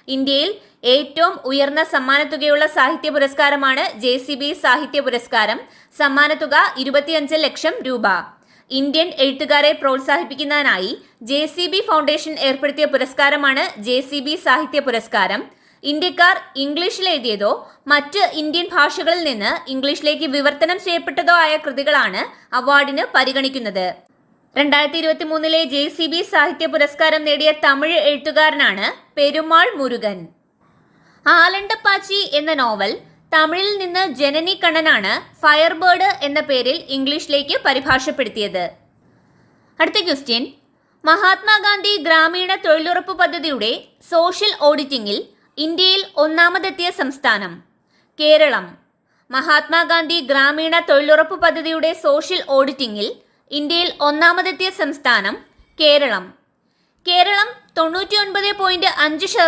ഇന്ത്യയിൽ ഏറ്റവും ഉയർന്ന സമ്മാനത്തുകയുള്ള സാഹിത്യ പുരസ്കാരമാണ് JCB സാഹിത്യ പുരസ്കാരം. സമ്മാനത്തുക 25 ലക്ഷം രൂപ. ഇന്ത്യൻ എഴുത്തുകാരെ പ്രോത്സാഹിപ്പിക്കുന്നതിനായി JCB ഫൗണ്ടേഷൻ ഏർപ്പെടുത്തിയ പുരസ്കാരമാണ് JCB സാഹിത്യ പുരസ്കാരം. ഇന്ത്യക്കാർ ഇംഗ്ലീഷിൽ എഴുതിയതോ മറ്റ് ഇന്ത്യൻ ഭാഷകളിൽ നിന്ന് ഇംഗ്ലീഷിലേക്ക് വിവർത്തനം ചെയ്യപ്പെട്ടതോ ആയ കൃതികളാണ് അവാർഡിന് പരിഗണിക്കുന്നത്. 2023 JCB സാഹിത്യ പുരസ്കാരം നേടിയ തമിഴ് എഴുത്തുകാരനാണ് പെരുമാൾ മുരുകൻ. ആലണ്ടപ്പാച്ചി എന്ന നോവൽ തമിഴിൽ നിന്ന് ജനനി കണ്ണനാണ് ഫയർബേർഡ് എന്ന പേരിൽ ഇംഗ്ലീഷിലേക്ക് പരിഭാഷപ്പെടുത്തിയത്. അടുത്ത ക്വസ്റ്റ്യൻ, മഹാത്മാഗാന്ധി ഗ്രാമീണ തൊഴിലുറപ്പ് പദ്ധതിയുടെ സോഷ്യൽ ഓഡിറ്റിംഗിൽ ഇന്ത്യയിൽ ഒന്നാമതെത്തിയ സംസ്ഥാനം? കേരളം. മഹാത്മാഗാന്ധി ഗ്രാമീണ തൊഴിലുറപ്പ് പദ്ധതിയുടെ സോഷ്യൽ ഓഡിറ്റിംഗിൽ ഇന്ത്യയിൽ ഒന്നാമതെത്തിയ സംസ്ഥാനം കേരളം. കേരളം 99.5%